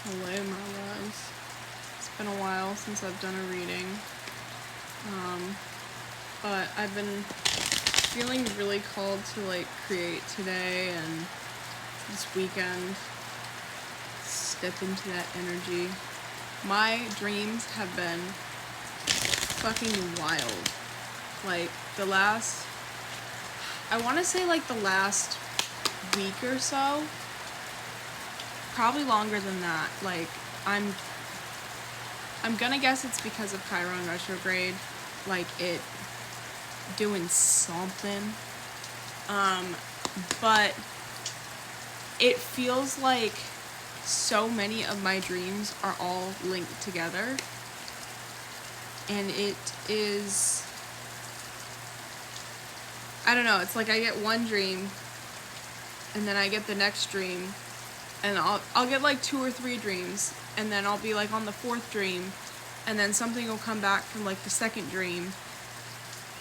Hello, my loves. It's been a while since I've done a reading, but I've been feeling really called to create today and this weekend. Step into that energy. My dreams have been fucking wild. I want to say the last week or so. Probably longer than that. I'm gonna guess it's because of Chiron retrograde, it doing something. But it feels like so many of my dreams are all linked together. And it is, I don't know, it's like I get one dream and then I get the next dream and I'll get 2 or 3 dreams and then I'll be on the 4th dream and then something will come back from the second dream.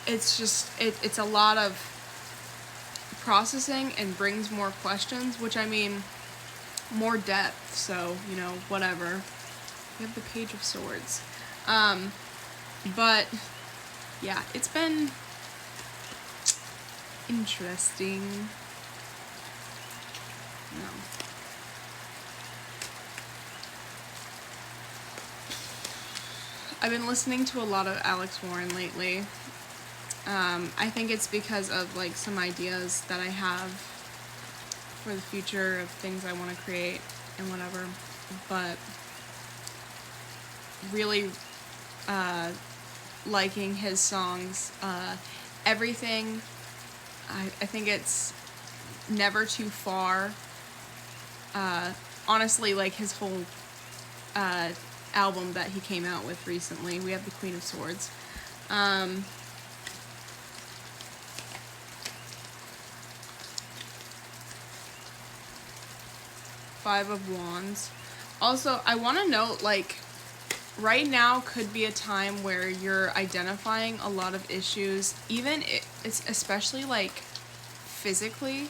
It's just it's a lot of processing and brings more questions, which more depth, so whatever. We have the Page of Swords. But yeah, it's been interesting. No. I've been listening to a lot of Alex Warren lately. I think it's because of some ideas that I have for the future of things I want to create and whatever. But really liking his songs. Everything. I think it's Never Too Far. Honestly, his whole album that he came out with recently. We have the Queen of Swords. Five of Wands. Also, I want to note, right now could be a time where you're identifying a lot of issues, even it's especially physically,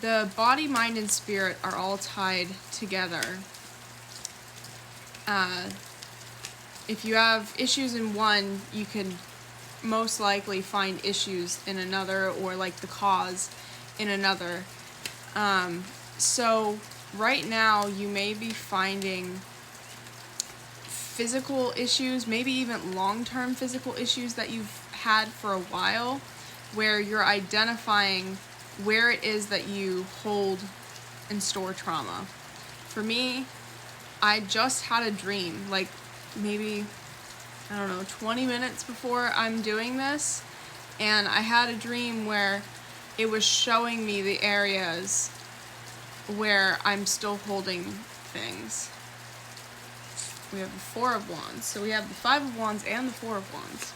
the body, mind, and spirit are all tied together. If you have issues in one, you can most likely find issues in another, or the cause in another. So right now you may be finding physical issues, maybe even long-term physical issues that you've had for a while, where you're identifying where it is that you hold and store trauma. For me, I just had a dream, maybe, 20 minutes before I'm doing this, and I had a dream where it was showing me the areas where I'm still holding things. We have the Four of Wands. So we have the Five of Wands and the Four of Wands.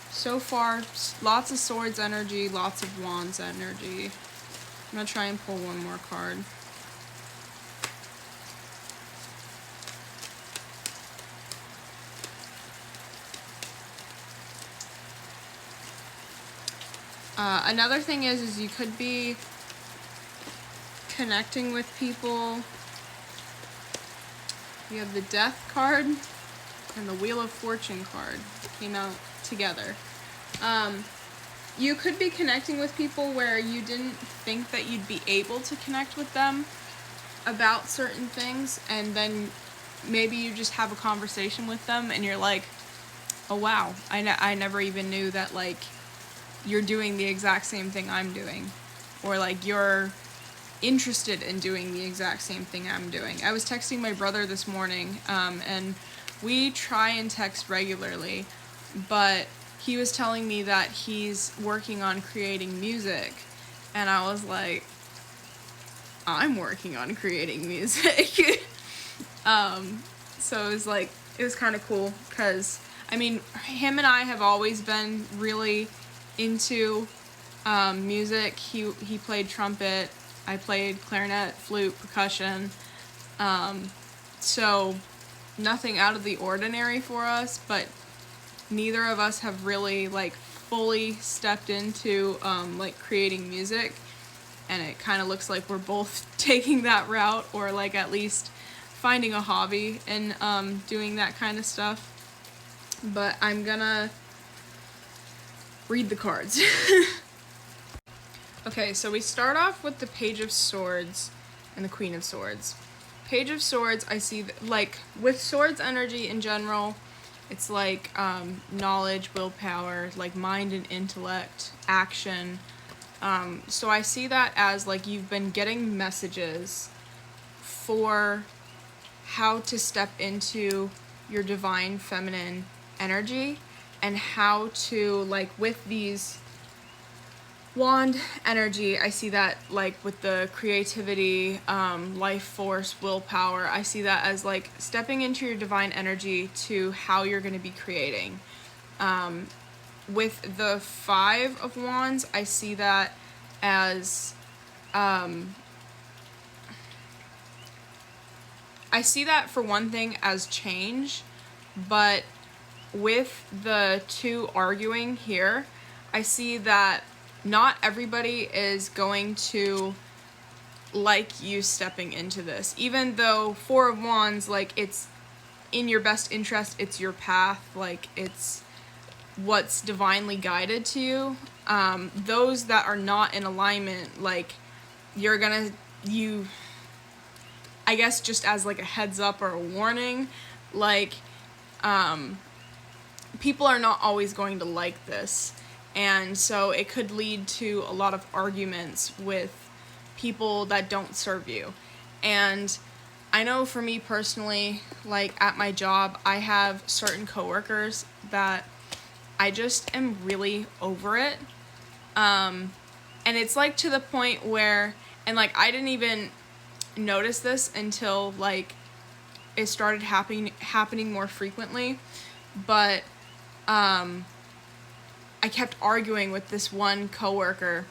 So far, lots of Swords energy, lots of Wands energy. I'm going to try and pull one more card. Another thing is you could be connecting with people. You have the Death card and the Wheel of Fortune card came out together. You could be connecting with people where you didn't think that you'd be able to connect with them about certain things, and then maybe you just have a conversation with them and you're like, oh wow, I never even knew that you're doing the exact same thing I'm doing, or you're interested in doing the exact same thing I'm doing. I was texting my brother this morning, and we try and text regularly, but he was telling me that he's working on creating music, and I was like, I'm working on creating music. So it was kind of cool, because him and I have always been really into music. He played trumpet, I played clarinet, flute, percussion, so nothing out of the ordinary for us, but neither of us have really fully stepped into creating music. and it kind of looks like we're both taking that route, or like at least finding a hobby and doing that kind of stuff. But I'm gonna read the cards. Okay, so we start off with the Page of Swords and the Queen of Swords. Page of Swords, I see, like, with Swords energy in general, it's like knowledge, willpower, like mind and intellect, action. So I see that as like you've been getting messages for how to step into your divine feminine energy, and how to, like, with these wand energy, I see that like with the creativity, life force, willpower, I see that as like stepping into your divine energy to how you're going to be creating. With the Five of Wands, I see that as I see that for one thing as change, but with the two arguing here, I see that not everybody is going to like you stepping into this. Even though Four of Wands, like, it's in your best interest, it's your path, like, it's what's divinely guided to you. Those that are not in alignment, like, I guess just as like a heads up or a warning, like, people are not always going to like this. And so it could lead to a lot of arguments with people that don't serve you. And I know for me personally, like at my job, I have certain coworkers that I just am really over it. And it's like to the point where, and like I didn't even notice this until like it started happening more frequently, but I kept arguing with this one coworker,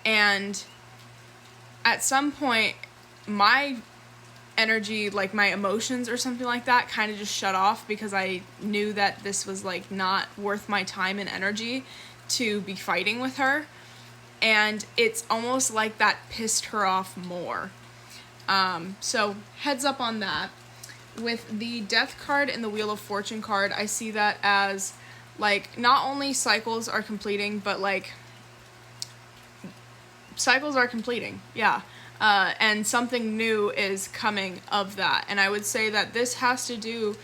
and at some point my energy, like my emotions or something like that, kind of just shut off, because I knew that this was like not worth my time and energy to be fighting with her. And it's almost like that pissed her off more. So heads up on that. With the Death card and the Wheel of Fortune card, I see that as like not only cycles are completing, but like cycles are completing, yeah. And something new is coming of that. And I would say that this has to do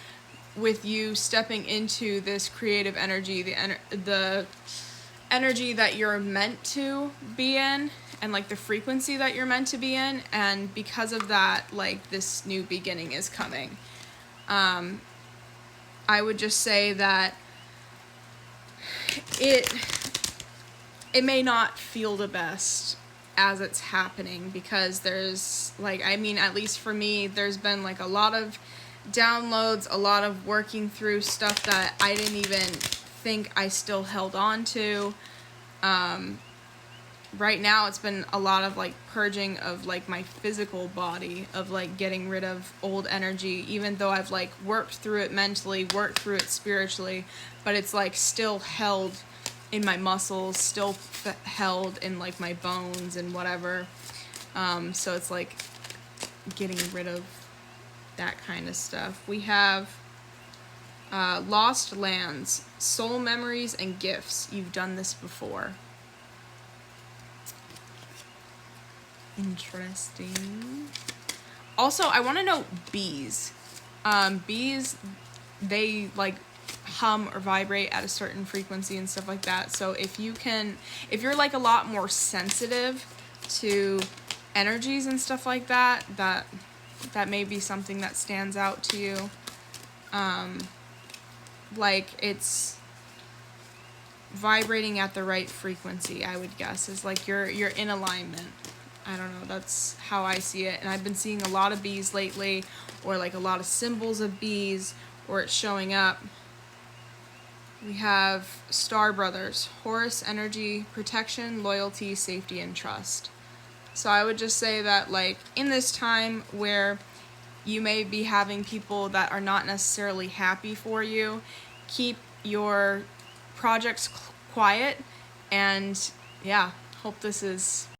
with you stepping into this creative energy, the energy that you're meant to be in, and like the frequency that you're meant to be in. And because of that, like this new beginning is coming. I would just say that it may not feel the best as it's happening, because there's like, I mean, at least for me, there's been like a lot of downloads, a lot of working through stuff that I didn't even think I still held on to. Right now it's been a lot of like purging of like my physical body, of like getting rid of old energy, even though I've like worked through it mentally, worked through it spiritually, but it's like still held in my muscles, still held in like my bones and whatever. So it's like getting rid of that kind of stuff. We have Lost Lands, Soul Memories and Gifts. You've done this before. Interesting. Also, I want to know bees. Bees, they like hum or vibrate at a certain frequency and stuff like that. So if you're like a lot more sensitive to energies and stuff like that, that may be something that stands out to you. Like it's vibrating at the right frequency, I would guess, is like you're in alignment. I don't know, that's how I see it. And I've been seeing a lot of bees lately, or like a lot of symbols of bees, or it's showing up. We have Star Brothers, Horus energy, protection, loyalty, safety, and trust. So I would just say that like in this time where you may be having people that are not necessarily happy for you, keep your projects quiet, and yeah, hope this is